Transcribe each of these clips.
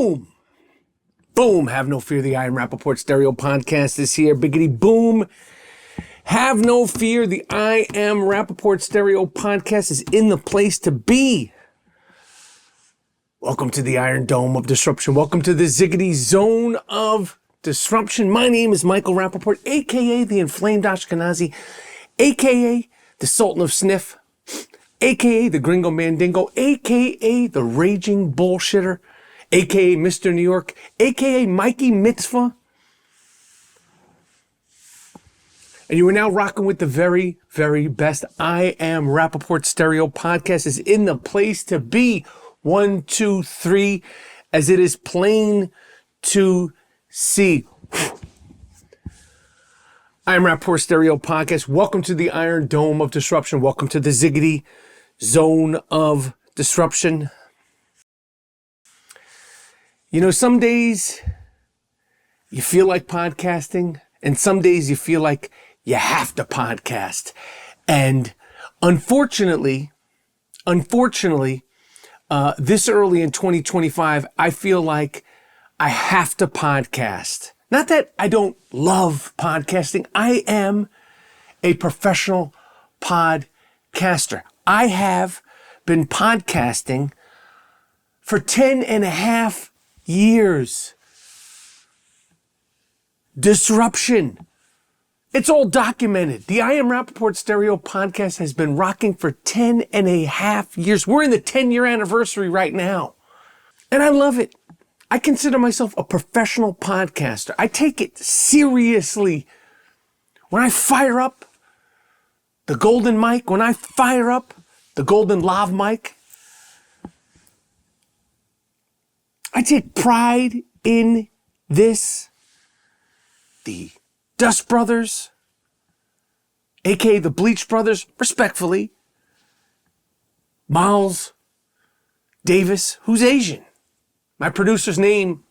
Boom! Boom! Have no fear, the I Am Rapaport stereo podcast is here. Biggity boom! Have no fear, the I Am Rapaport stereo podcast is in the place to be. Welcome to the Iron Dome of Disruption. Welcome to the Ziggity Zone of Disruption. My name is Michael Rapaport, a.k.a. the Inflamed Ashkenazi, a.k.a. the Sultan of Sniff, a.k.a. the Gringo Mandingo, a.k.a. the Raging Bullshitter, a.k.a. Mr. New York, a.k.a. Mikey Mitzvah. And you are now rocking with the very, very best I Am Rapaport stereo podcast is in the place to be. 1, 2, 3, as it is plain to see. I Am Rapaport stereo podcast. Welcome to the Iron Dome of Disruption. Welcome to the Ziggity Zone of Disruption. You know, some days you feel like podcasting, and some days you feel like you have to podcast. And unfortunately, this early in 2025, I feel like I have to podcast. Not that I don't love podcasting. I am a professional podcaster. I have been podcasting for 10 and a half years. Disruption. It's all documented. The I Am Rapaport stereo podcast has been rocking for 10 and a half years. We're in the 10-year anniversary right now. And I love it. I consider myself a professional podcaster. I take it seriously. When I fire up the golden mic, when I fire up the golden lav mic, I take pride in this. The Dust Brothers, a.k.a. the Bleach Brothers, respectfully, Miles Davis, who's Asian. My producer's name,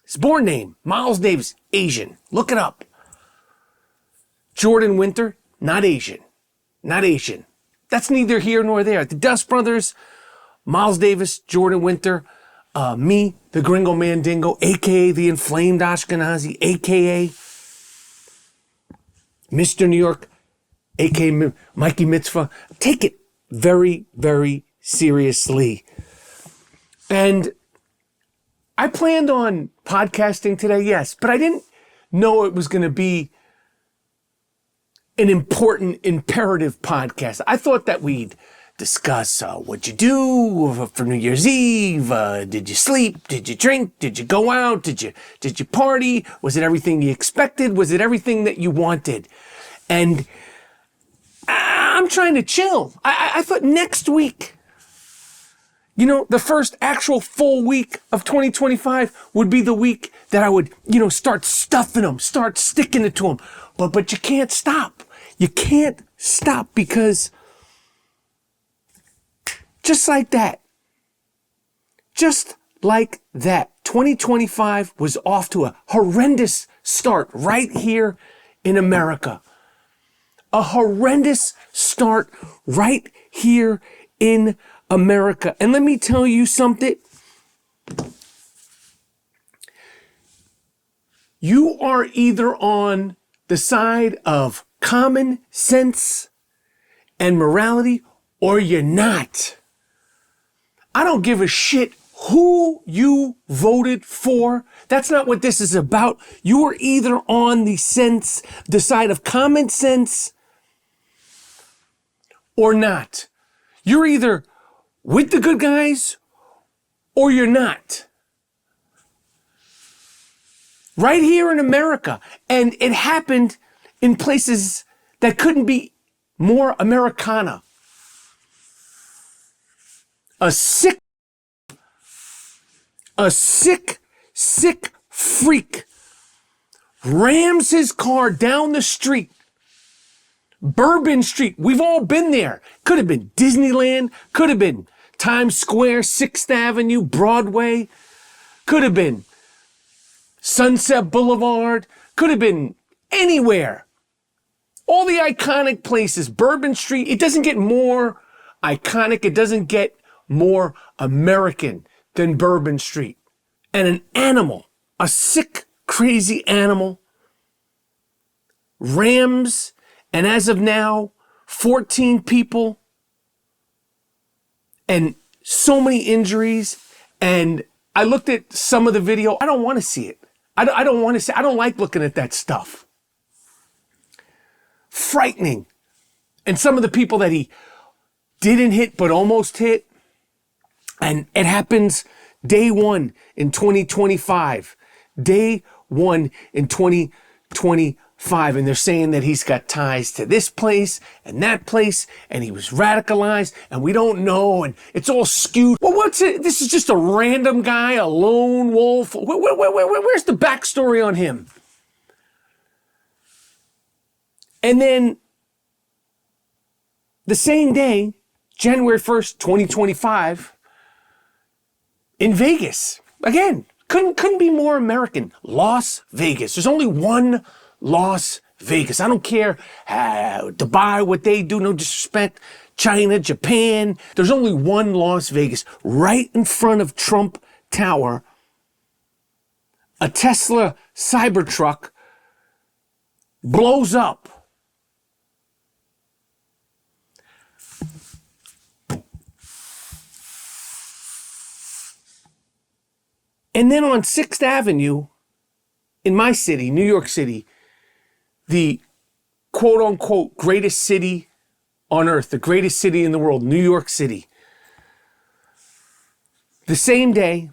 his born name, Miles Davis, Asian. Look it up. Jordan Winter, not Asian. Not Asian. That's neither here nor there. The Dust Brothers, Miles Davis, Jordan Winter, me, the Gringo Mandingo, a.k.a. the Inflamed Ashkenazi, a.k.a. Mr. New York, a.k.a. Mikey Mitzvah. Take it very, very seriously. And I planned on podcasting today, yes, but I didn't know it was going to be an important, imperative podcast. I thought that we'd discuss what'd you do for New Year's Eve. Did you sleep? Did you drink? Did you go out? Did you party? Was it everything you expected? Was it everything that you wanted? And I'm trying to chill. I thought next week, you know, the first actual full week of 2025 would be the week that I would, you know, start stuffing them, start sticking it to them. But you can't stop. You can't stop because just like that, 2025 was off to a horrendous start right here in America. A horrendous start right here in America. And let me tell you something. You are either on the side of common sense and morality or you're not. I don't give a shit who you voted for. That's not what this is about. You are either on the side of common sense or not. You're either with the good guys or you're not. Right here in America. And it happened in places that couldn't be more Americana. A sick freak rams his car down the street. Bourbon Street. We've all been there. Could have been Disneyland. Could have been Times Square, 6th Avenue, Broadway. Could have been Sunset Boulevard. Could have been anywhere. All the iconic places. Bourbon Street. It doesn't get more iconic. It doesn't get more American than Bourbon Street. and an animal, a sick, crazy animal, rams, and as of now, 14 people, and so many injuries. And I looked at some of the video. I don't want to see it. I don't want to see. I don't like looking at that stuff. Frightening. And some of the people that he didn't hit but almost hit. And it happens day one in 2025. Day one in 2025. And they're saying that he's got ties to this place and that place. And he was radicalized. And we don't know. And it's all skewed. Well, what's it? This is just a random guy, a lone wolf. Where's the backstory on him? And then the same day, January 1st, 2025, in Vegas, again, couldn't be more American. Las Vegas. There's only one Las Vegas. I don't care Dubai, what they do, no disrespect. China, Japan. There's only one Las Vegas. Right in front of Trump Tower, a Tesla Cybertruck blows up. And then on 6th Avenue, in my city, New York City, the quote-unquote greatest city on earth, the greatest city in the world, New York City. The same day,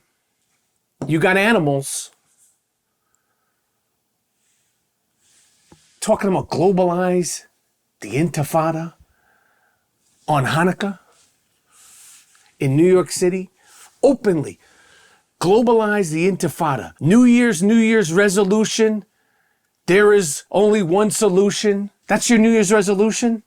you got animals talking about globalize the Intifada on Hanukkah in New York City, openly. Globalize the Intifada. New Year's resolution. There is only one solution. That's your New Year's resolution?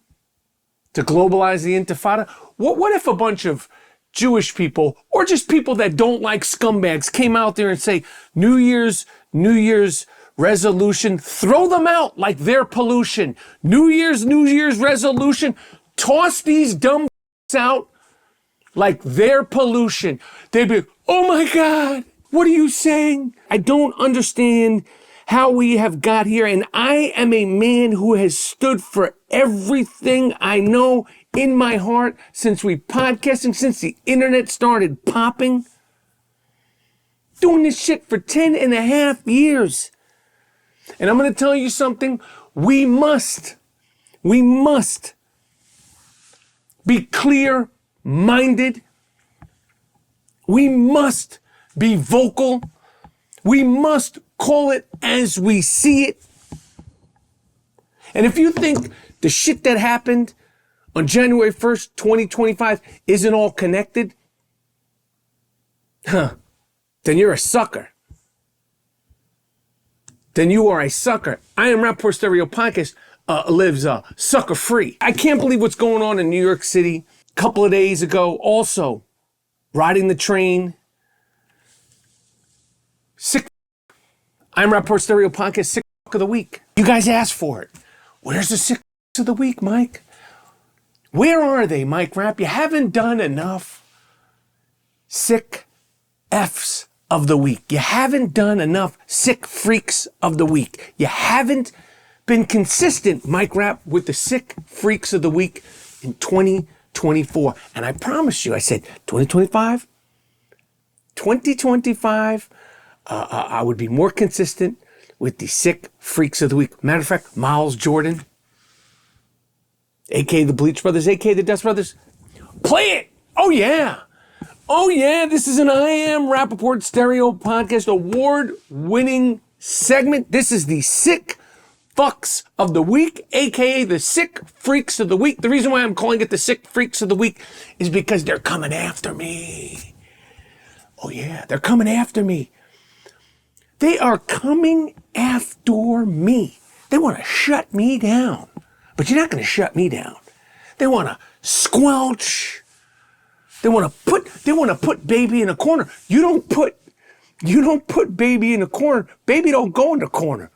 To globalize the Intifada? What if a bunch of Jewish people, or just people that don't like scumbags, came out there and say, New Year's resolution, throw them out like they're pollution. New Year's resolution, toss these dumb out like they're pollution. They'd be, oh my God, what are you saying? I don't understand how we have got here. And I am a man who has stood for everything I know in my heart since we podcasting, since the internet started popping. Doing this shit for 10 and a half years. And I'm going to tell you something. We must be clear-minded. We must be vocal. We must call it as we see it. And if you think the shit that happened on January 1st, 2025 isn't all connected, then you're a sucker. Then you are a sucker. I Am Rapaport Stereo Podcast lives sucker free. I can't believe what's going on in New York City. A couple of days ago, also riding the train. Sick. I Am Rapaport Stereo Podcast, sick of the week. You guys asked for it. Where's the sick of the week, Mike? Where are they, Mike Rap? You haven't done enough sick F's of the week. You haven't done enough sick freaks of the week. You haven't been consistent, Mike Rap, with the sick freaks of the week in 2024. And I promise you, I said 2025, I would be more consistent with the sick freaks of the week. Matter of fact, Miles Jordan, a.k.a. the Bleach Brothers, a.k.a. the Dust Brothers, play it! Oh yeah! Oh yeah, this is an I Am Rapaport Stereo Podcast award-winning segment. This is the sick fucks of the week, a.k.a. the sick freaks of the week. The reason why I'm calling it the sick freaks of the week is because they're coming after me. Oh yeah, they're coming after me. They are coming after me. They want to shut me down. But you're not going to shut me down. They want to squelch. They want to put baby in a corner. You don't put baby in a corner. Baby don't go in the corner.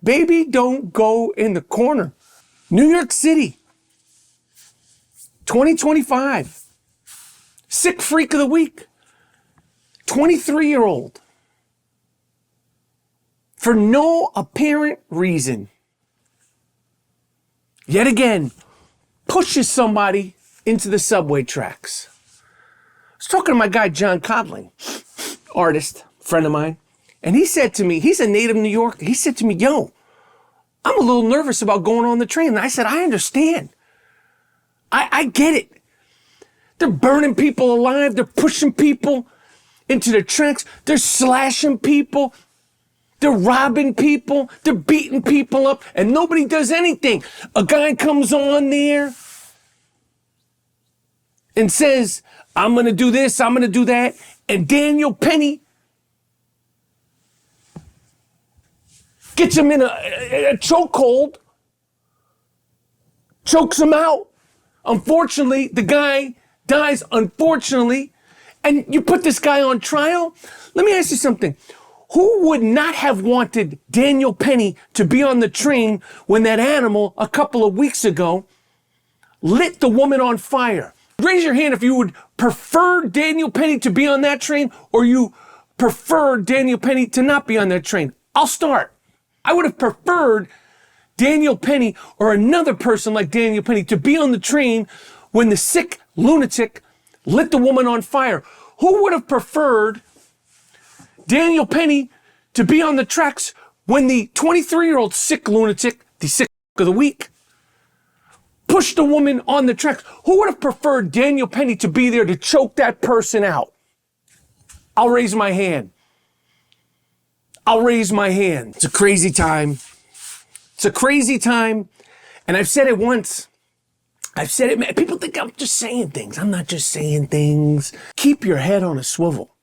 Baby don't go in the corner. New York City, 2025. Sick freak of the week. 23-year-old. for no apparent reason, yet again, pushes somebody into the subway tracks. I was talking to my guy, John Codling, artist, friend of mine, and he said to me, he's a native New Yorker. He said to me, yo, I'm a little nervous about going on the train. And I said, I understand. I get it. They're burning people alive. They're pushing people into the tracks. They're slashing people. They're robbing people. They're beating people up, and nobody does anything. A guy comes on there and says, I'm going to do this, I'm going to do that. And Daniel Penny gets him in a chokehold, chokes him out. Unfortunately, the guy dies, unfortunately. And you put this guy on trial? Let me ask you something. Who would not have wanted Daniel Penny to be on the train when that animal a couple of weeks ago lit the woman on fire? Raise your hand if you would prefer Daniel Penny to be on that train, or you prefer Daniel Penny to not be on that train. I'll start. I would have preferred Daniel Penny or another person like Daniel Penny to be on the train when the sick lunatic lit the woman on fire. Who would have preferred Daniel Penny to be on the tracks when the 23-year-old sick lunatic, the sick of the week, pushed a woman on the tracks? Who would have preferred Daniel Penny to be there to choke that person out? I'll raise my hand. I'll raise my hand. It's a crazy time. It's a crazy time. And I've said it once. I've said it, man. People think I'm just saying things. I'm not just saying things. Keep your head on a swivel.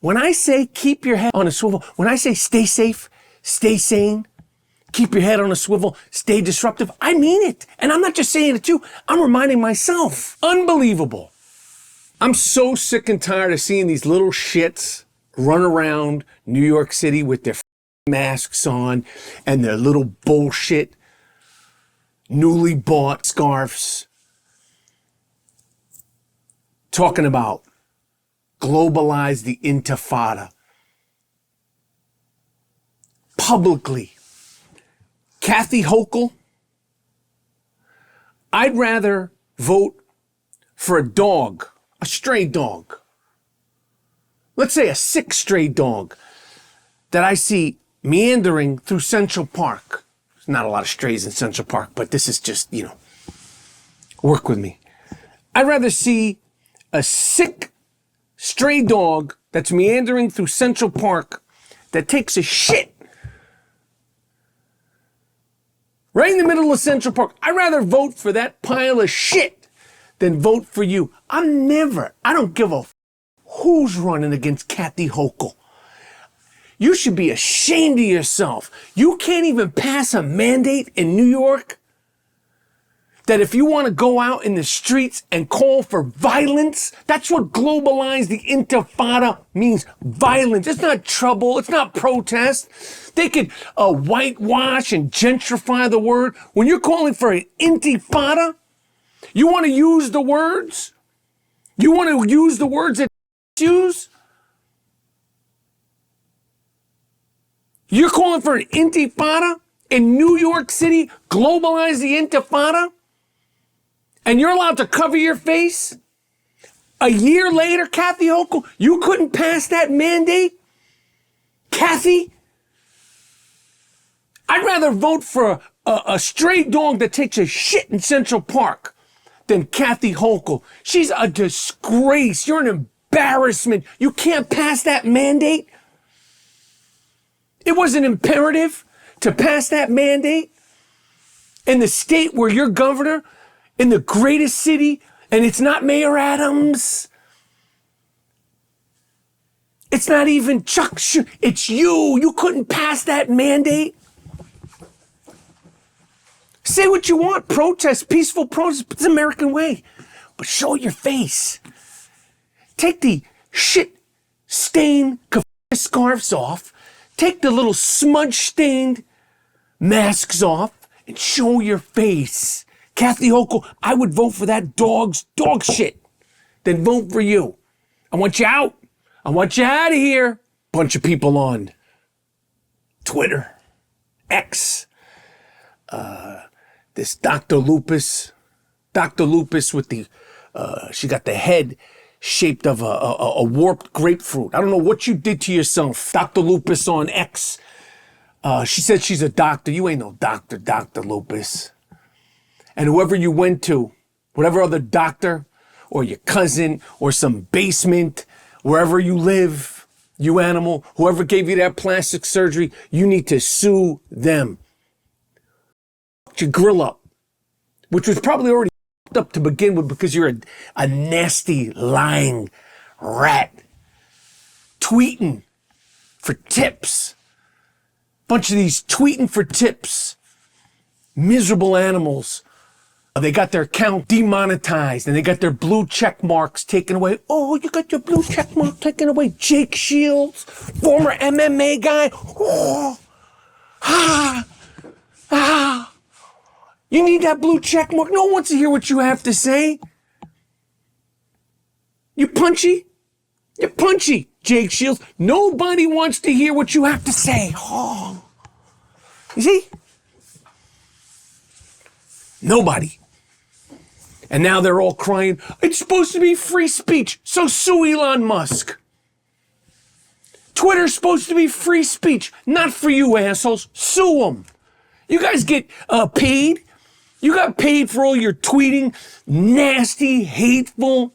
When I say keep your head on a swivel, when I say stay safe, stay sane, keep your head on a swivel, stay disruptive, I mean it. And I'm not just saying it to you. I'm reminding myself. Unbelievable. I'm so sick and tired of seeing these little shits run around New York City with their masks on and their little bullshit newly bought scarves talking about globalize the intifada publicly. Kathy Hochul, I'd rather vote for a dog, a stray dog. Let's say a sick stray dog that I see meandering through Central Park. There's not a lot of strays in Central Park, but this is just, work with me. I'd rather see a sick stray dog that's meandering through Central Park that takes a shit right in the middle of Central Park. I'd rather vote for that pile of shit than vote for you. I don't give a who's running against Kathy Hochul. You should be ashamed of yourself. You can't even pass a mandate in New York that if you want to go out in the streets and call for violence, that's what globalize the intifada means, violence. It's not trouble. It's not protest. They could whitewash and gentrify the word. When you're calling for an intifada, you want to use the words? You want to use the words that use? You're calling for an intifada in New York City, globalize the intifada, and you're allowed to cover your face? A year later, Kathy Hochul, you couldn't pass that mandate? Kathy? I'd rather vote for a stray dog that takes a shit in Central Park than Kathy Hochul. She's a disgrace. You're an embarrassment. You can't pass that mandate? It was an imperative to pass that mandate in the state where you're governor, in the greatest city, and it's not Mayor Adams. It's not even Chuck Schumer. It's you. You couldn't pass that mandate. Say what you want. Protest, peaceful protest. It's the American way. But show your face. Take the shit-stained scarves off. Take the little smudge-stained masks off and show your face. Kathy Hochul, I would vote for that dog's dog shit than vote for you. I want you out. I want you out of here. Bunch of people on Twitter, X, this Dr. Lupus with the, she got the head shaped of a warped grapefruit. I don't know what you did to yourself, Dr. Lupus on X. She said she's a doctor. You ain't no doctor, Dr. Lupus. And whoever you went to, whatever other doctor or your cousin or some basement, wherever you live, you animal, whoever gave you that plastic surgery, you need to sue them. Your grill up, which was probably already up to begin with because you're a nasty, lying rat. Tweeting for tips. Bunch of these tweeting for tips. Miserable animals. They got their account demonetized and they got their blue check marks taken away. Oh, you got your blue check mark taken away. Jake Shields, former MMA guy. Oh, You need that blue check mark. No one wants to hear what you have to say. You punchy? You're punchy, Jake Shields. Nobody wants to hear what you have to say. Oh. You see? Nobody. And now they're all crying, it's supposed to be free speech, so sue Elon Musk. Twitter's supposed to be free speech, not for you assholes. Sue them. You guys get paid. You got paid for all your tweeting, nasty, hateful,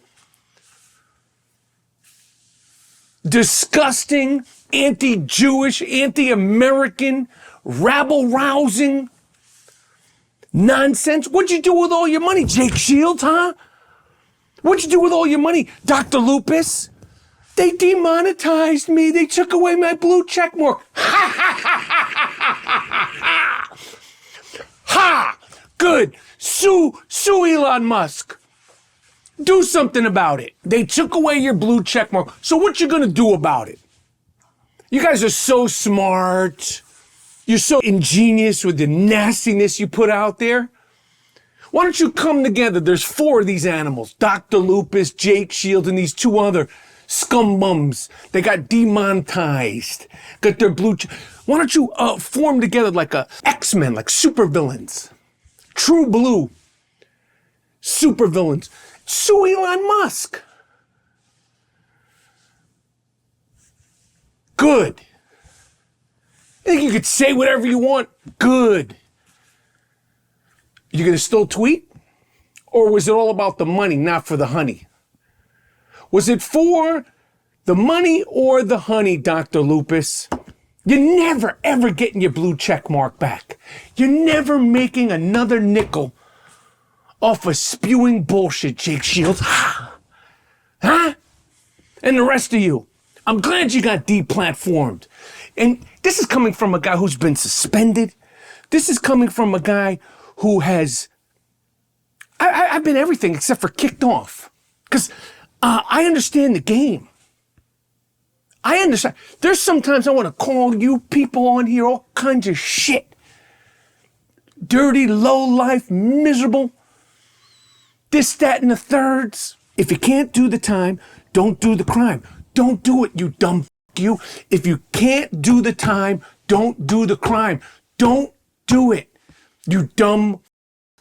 disgusting, anti-Jewish, anti-American, rabble-rousing nonsense. What'd you do with all your money, Jake Shields, huh? What'd you do with all your money, Dr. Lupus? They demonetized me. They took away my blue check mark. Ha, ha, ha, ha, ha, ha, ha, ha. Ha! Good. Sue Elon Musk. Do something about it. They took away your blue check mark. So what you gonna do about it? You guys are so smart. You're so ingenious with the nastiness you put out there. Why don't you come together? There's 4 of these animals. Dr. Lupus, Jake Shields, and these 2 other scumbums. They got demonetized. Got their blue... Why don't you form together like a X-Men, like supervillains? True blue. Supervillains. Sue Elon Musk. Good. You think you could say whatever you want? Good. You gonna still tweet? Or was it all about the money, not for the honey? Was it for the money or the honey, Dr. Lupus? You're never, ever getting your blue check mark back. You're never making another nickel off of spewing bullshit, Jake Shields. Huh? And the rest of you, I'm glad you got deplatformed. And this is coming from a guy who's been suspended. This is coming from a guy who has... I've been everything except for kicked off. Because I understand the game. I understand. There's sometimes I want to call you people on here all kinds of shit. Dirty, low life, miserable. This, that, and the thirds. If you can't do the time, don't do the crime. Don't do it, you dumb you. If you can't do the time, don't do the crime. Don't do it, you dumb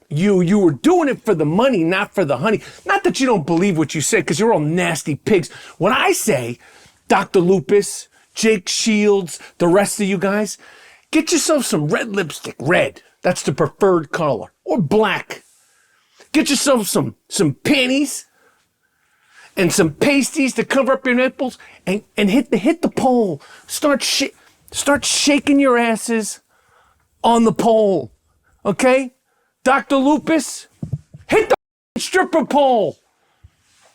you. You were doing it for the money, not for the honey. Not that you don't believe what you say, because you're all nasty pigs. When I say, Dr. Lupus, Jake Shields, the rest of you guys, get yourself some red lipstick. Red, that's the preferred color. Or black. Get yourself some panties and some pasties to cover up your nipples and hit the pole. Start shaking your asses on the pole. Okay? Dr. Lupus, hit the stripper pole.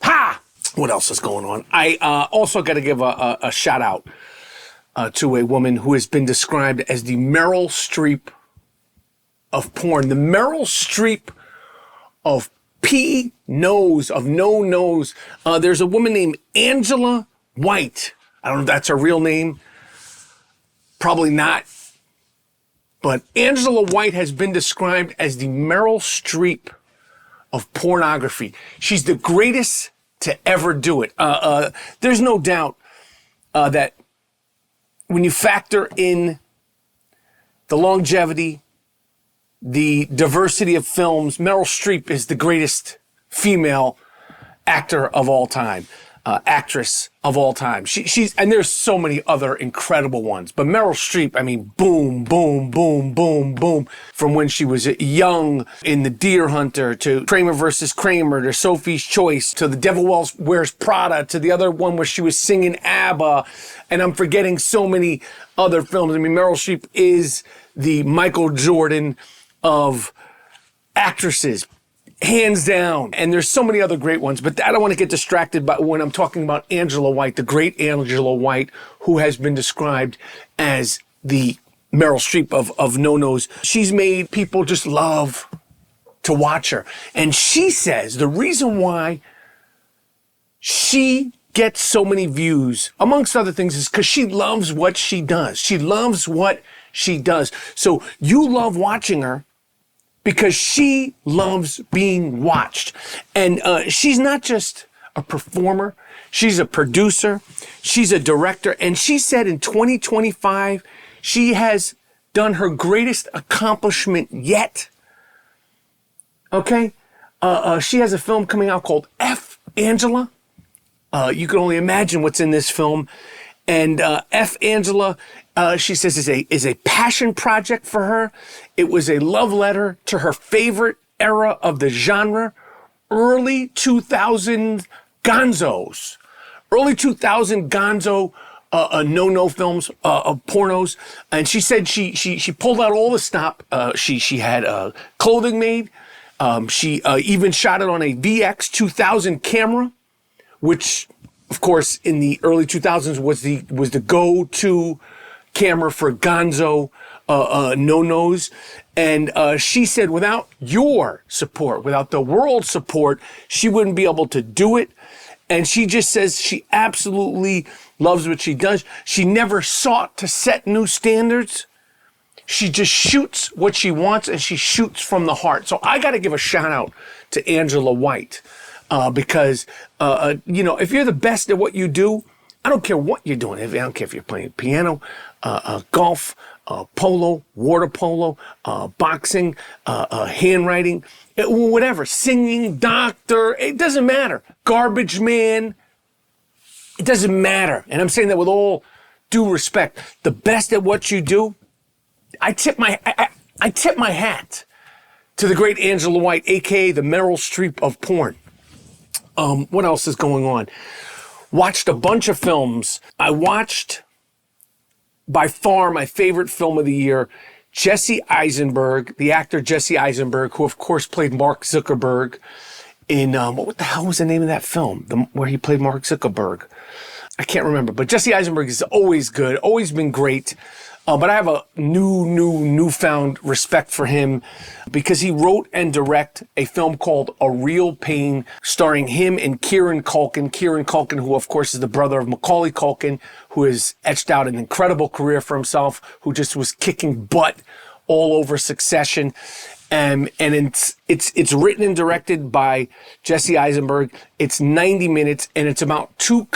Ha! What else is going on? I also got to give a shout out to a woman who has been described as the Meryl Streep of porn. The Meryl Streep of no nose. There's a woman named Angela White. I don't know if that's her real name. Probably not. But Angela White has been described as the Meryl Streep of pornography. She's the greatest to ever do it. There's no doubt that when you factor in the longevity, the diversity of films. Meryl Streep is the greatest female actor of all time, actress of all time. She's, and there's so many other incredible ones, but Meryl Streep, I mean, boom, boom, boom, boom, boom. From when she was young in The Deer Hunter, to Kramer versus Kramer, to Sophie's Choice, to The Devil Wears Prada, to the other one where she was singing ABBA, and I'm forgetting so many other films. I mean, Meryl Streep is the Michael Jordan of actresses, hands down. And there's so many other great ones, but I don't want to get distracted by when I'm talking about Angela White, the great Angela White, who has been described as the Meryl Streep of no-nos. She's made people just love to watch her. And she says the reason why she gets so many views, amongst other things, is because she loves what she does. She loves what she does. So you love watching her because she loves being watched. And she's not just a performer. She's a producer. She's a director. And she said in 2025, she has done her greatest accomplishment yet. Okay? She has a film coming out called F. Angela. You can only imagine what's in this film. And F. Angela, she says, is a passion project for her. It was a love letter to her favorite era of the genre, early 2000 gonzos. Early 2000 gonzo no-no films, pornos. And she said she pulled out all the stop. She had clothing made. She even shot it on a VX 2000 camera, which, of course, in the early 2000s was the go-to camera for gonzo no-nos. And she said without your support, without the world's support, she wouldn't be able to do it. And she just says she absolutely loves what she does. She never sought to set new standards. She just shoots what she wants, and she shoots from the heart. So I got to give a shout out to Angela White. Because, if you're the best at what you do, I don't care what you're doing. I don't care if you're playing piano, golf, polo, water polo, boxing, handwriting, whatever, singing, doctor, it doesn't matter. Garbage man, it doesn't matter. And I'm saying that with all due respect. The best at what you do, I tip my hat to the great Angela White, a.k.a. the Meryl Streep of porn. What else is going on? Watched a bunch of films. I watched, by far, my favorite film of the year, Jesse Eisenberg, the actor Jesse Eisenberg, who, of course, played Mark Zuckerberg in, what the hell was the name of that film where he played Mark Zuckerberg? I can't remember, but Jesse Eisenberg is always good, always been great. But I have a newfound respect for him because he wrote and directed a film called A Real Pain, starring him and Kieran Culkin. Kieran Culkin, who of course is the brother of Macaulay Culkin, who has etched out an incredible career for himself, who just was kicking butt all over Succession. And it's written and directed by Jesse Eisenberg. It's 90 minutes, and it's about two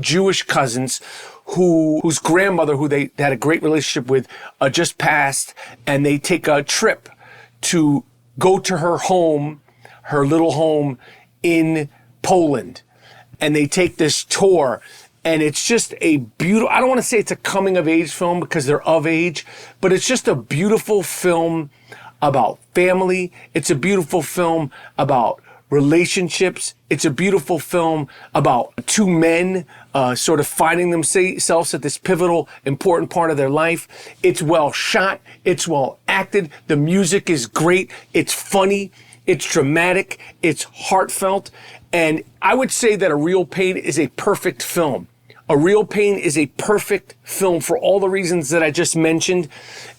Jewish cousins, whose grandmother, who they had a great relationship with, just passed, and they take a trip to go to her home, her little home in Poland. And they take this tour, and it's just a beautiful, I don't want to say it's a coming of age film because they're of age, but it's just a beautiful film about family. It's a beautiful film about relationships. It's a beautiful film about two men sort of finding themselves at this pivotal, important part of their life. It's well shot. It's well acted. The music is great. It's funny. It's dramatic. It's heartfelt. And I would say that A Real Pain is a perfect film. A Real Pain is a perfect film for all the reasons that I just mentioned.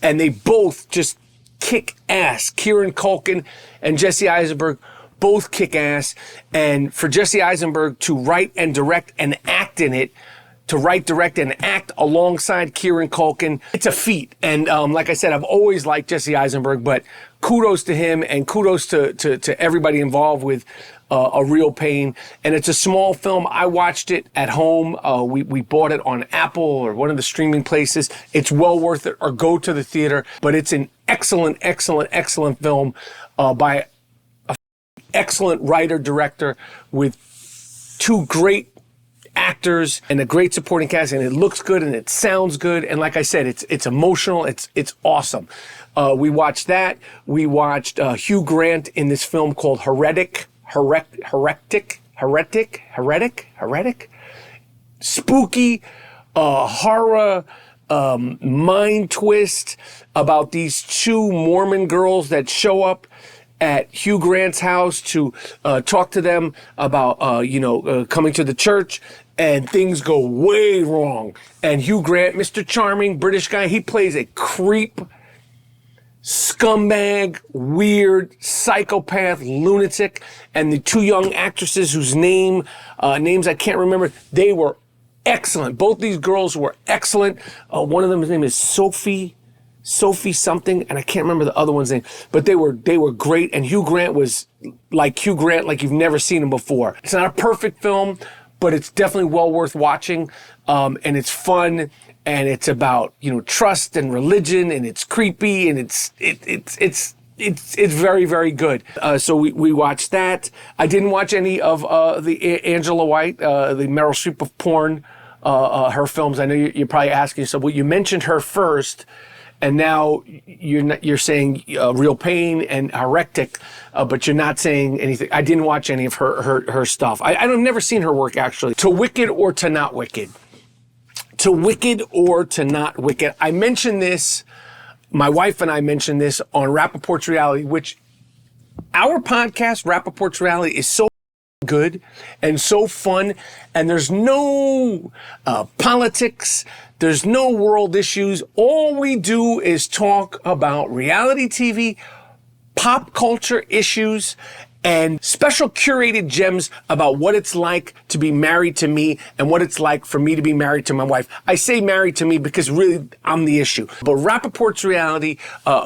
And they both just kick ass. Kieran Culkin and Jesse Eisenberg both kick ass. And for Jesse Eisenberg to write and direct and act in it, to write, direct, and act alongside Kieran Culkin. It's a feat. And like I said, I've always liked Jesse Eisenberg, but kudos to him and kudos to everybody involved with A Real Pain. And it's a small film. I watched it at home. We bought it on Apple or one of the streaming places. It's well worth it, or go to the theater. But it's an excellent, excellent, excellent film by an excellent writer-director with two great actors and a great supporting cast, and it looks good and it sounds good, and like I said, it's emotional. It's awesome. We watched that. We watched Hugh Grant in this film called Heretic. Spooky horror mind twist about these two Mormon girls that show up at Hugh Grant's house to talk to them about coming to the church. And things go way wrong. And Hugh Grant, Mr. Charming, British guy, he plays a creep, scumbag, weird, psychopath, lunatic. And the two young actresses whose names I can't remember, they were excellent. Both these girls were excellent. One of them's name is Sophie something, and I can't remember the other one's name. But they were great. And Hugh Grant was like Hugh Grant, like you've never seen him before. It's not a perfect film, but it's definitely well worth watching, and it's fun, and it's about trust and religion, and it's creepy, and it's very, very good. So we watched that. I didn't watch any of the Angela White, the Meryl Streep of porn, her films. I know you're probably asking yourself, well, you mentioned her first, and now you're saying Real Pain and Heretic, but you're not saying anything. I didn't watch any of her stuff. I've never seen her work, actually. To Wicked or to Not Wicked? To Wicked or to Not Wicked? I mentioned this, my wife and I mentioned this on Rapaport's Reality, which our podcast, Rapaport's Reality, is so good and so fun, and there's no politics, there's no world issues. All we do is talk about reality TV, pop culture issues, and special curated gems about what it's like to be married to me and what it's like for me to be married to my wife. I say married to me because really I'm the issue. But Rapaport's Reality,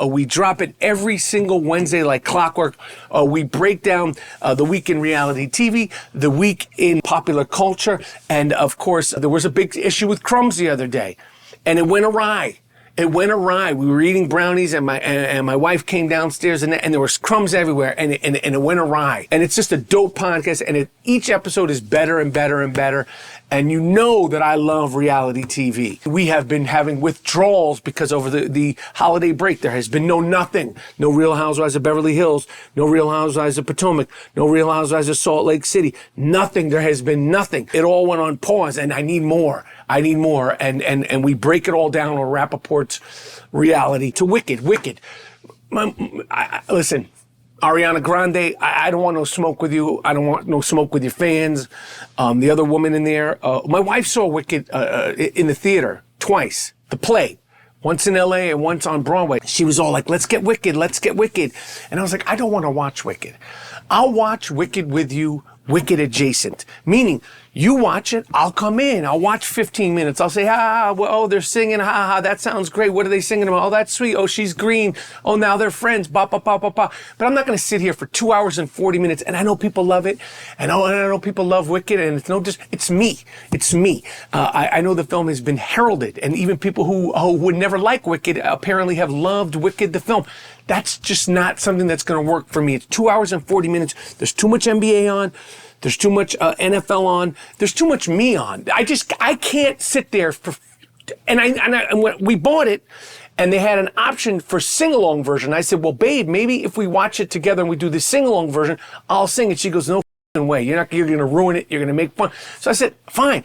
we drop it every single Wednesday like clockwork. We break down the week in reality TV, the week in popular culture, and of course there was a big issue with crumbs the other day, and it went awry. It went awry. We were eating brownies, and my wife came downstairs, and there was crumbs everywhere, and it went awry. And it's just a dope podcast, and each episode is better and better and better. And you know that I love reality TV. We have been having withdrawals because over the holiday break, there has been nothing. No Real Housewives of Beverly Hills, no Real Housewives of Potomac, no Real Housewives of Salt Lake City. Nothing. There has been nothing. It all went on pause, and I need more. And we break it all down on Rapaport's Reality. To Wicked. Listen, Ariana Grande, I don't want no smoke with you. I don't want no smoke with your fans. The other woman in there, my wife saw Wicked in the theater twice, the play. Once in LA and once on Broadway. She was all like, let's get Wicked. And I was like, I don't want to watch Wicked. I'll watch Wicked with you, Wicked adjacent. Meaning, you watch it, I'll come in. I'll watch 15 minutes. I'll say, they're singing, that sounds great. What are they singing about? Oh, that's sweet. Oh, she's green. Oh, now they're friends. Ba. But I'm not going to sit here for 2 hours and 40 minutes. And I know people love it. And I know people love Wicked. And it's me. I know the film has been heralded. And even people who would never like Wicked apparently have loved Wicked, the film. That's just not something that's going to work for me. It's 2 hours and 40 minutes. There's too much NBA on. There's too much NFL on. There's too much me on. I can't sit there for, and when we bought it, and they had an option for sing-along version. I said, well, babe, maybe if we watch it together and we do the sing-along version, I'll sing it. She goes, no way. You're going to ruin it. You're going to make fun. So I said, fine.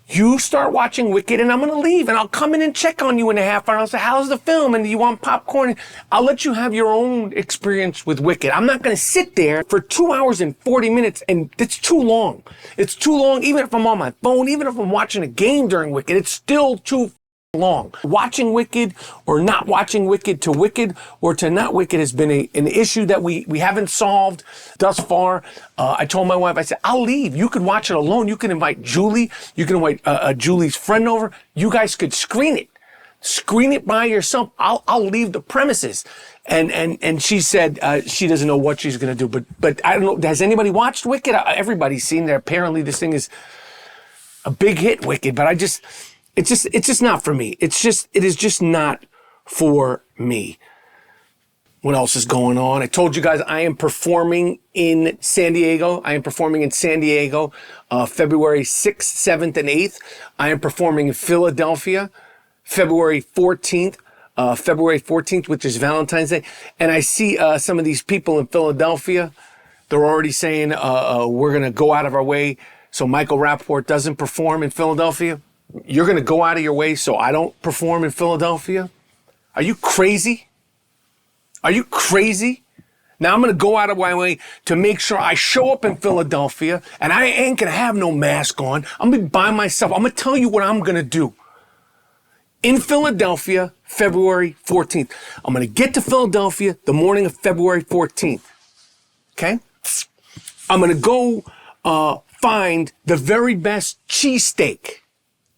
You start watching Wicked, and I'm going to leave, and I'll come in and check on you in a half hour. I'll say, how's the film? And do you want popcorn? I'll let you have your own experience with Wicked. I'm not going to sit there for 2 hours and 40 minutes, and it's too long. It's too long, even if I'm on my phone, even if I'm watching a game during Wicked. It's still too long. Watching Wicked or not watching Wicked to Wicked or to not Wicked has been an issue that we haven't solved thus far. I told my wife, I said, I'll leave. You could watch it alone. You can invite Julie. You can invite Julie's friend over. You guys could screen it. Screen it by yourself. I'll leave the premises. And she said she doesn't know what she's going to do. But I don't know. Has anybody watched Wicked? Everybody's seen that. Apparently this thing is a big hit, Wicked. But it's just not for me. It is just not for me. What else is going on? I told you guys I am performing in San Diego. February 6th, 7th, and 8th. I am performing in Philadelphia, February 14th, which is Valentine's Day. And I see some of these people in Philadelphia. They're already saying we're going to go out of our way so Michael Rapaport doesn't perform in Philadelphia. You're going to go out of your way so I don't perform in Philadelphia? Are you crazy? Are you crazy? Now I'm going to go out of my way to make sure I show up in Philadelphia, and I ain't going to have no mask on. I'm going to be by myself. I'm going to tell you what I'm going to do. In Philadelphia, February 14th. I'm going to get to Philadelphia the morning of February 14th. Okay? I'm going to go find the very best cheesesteak.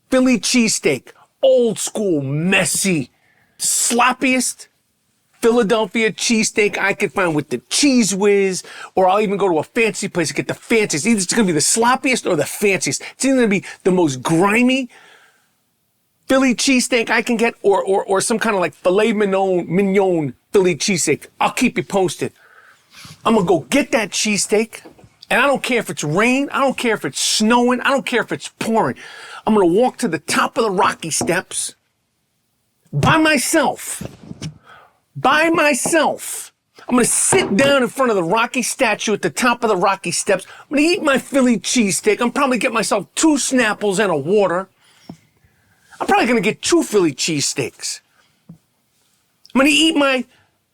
Philly cheesesteak. Old school, messy, sloppiest Philadelphia cheesesteak I could find with the cheese whiz, or I'll even go to a fancy place to get the fanciest. Either it's going to be the sloppiest or the fanciest. It's either going to be the most grimy Philly cheesesteak I can get, or some kind of like filet mignon Philly cheesesteak. I'll keep you posted. I'm going to go get that cheesesteak, and I don't care if it's rain. I don't care if it's snowing. I don't care if it's pouring. I'm going to walk to the top of the Rocky Steps by myself. I'm going to sit down in front of the Rocky statue at the top of the Rocky Steps. I'm going to eat my Philly cheesesteak. I'm probably get myself 2 Snapples and a water. I'm probably going to get 2 Philly cheesesteaks. I'm going to eat my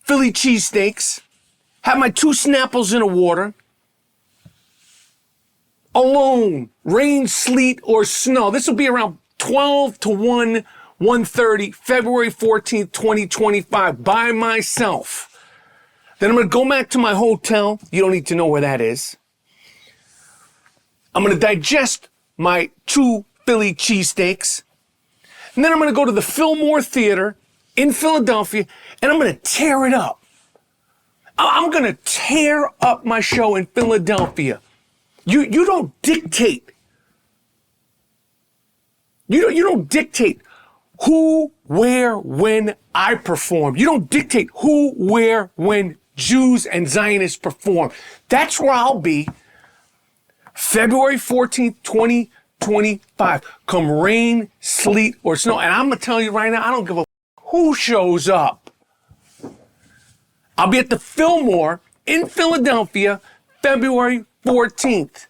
Philly cheesesteaks, have my 2 Snapples and a water, alone, rain, sleet, or snow. This will be around 12 to 1:30, February 14th, 2025, by myself. Then I'm going to go back to my hotel. You don't need to know where that is. I'm going to digest my 2 Philly cheesesteaks. And then I'm going to go to the Fillmore Theater in Philadelphia, and I'm going to tear it up. I'm going to tear up my show in Philadelphia. You don't dictate. You don't dictate who, where, when I perform. You don't dictate who, where, when Jews and Zionists perform. That's where I'll be February 14th, 2025. Come rain, sleet, or snow. And I'm going to tell you right now, I don't give a who shows up. I'll be at the Fillmore in Philadelphia, February 14th.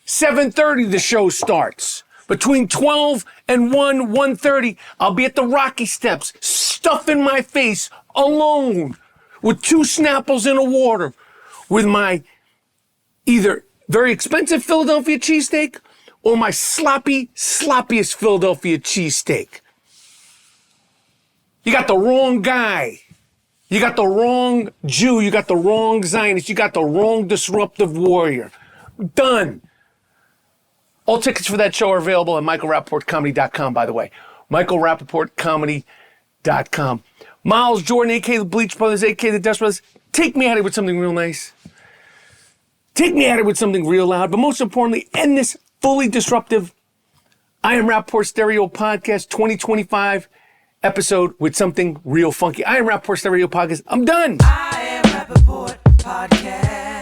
7:30 the show starts. Between 12 and 1:30, I'll be at the Rocky Steps, stuff in my face, alone, with 2 Snapples and a water, with my either very expensive Philadelphia cheesesteak or my sloppiest Philadelphia cheesesteak. You got the wrong guy. You got the wrong Jew. You got the wrong Zionist. You got the wrong Disruptive Warrior. Done. All tickets for that show are available at michaelrapaportcomedy.com, by the way. michaelrapaportcomedy.com. Miles Jordan, a.k.a. the Bleach Brothers, a.k.a. the Dust Brothers, take me at it with something real nice. Take me at it with something real loud. But most importantly, end this fully disruptive I Am Rapaport Stereo Podcast 2025 episode with something real funky. I Am Rapaport Stereo Podcast. I'm done. I Am Rapaport Podcast.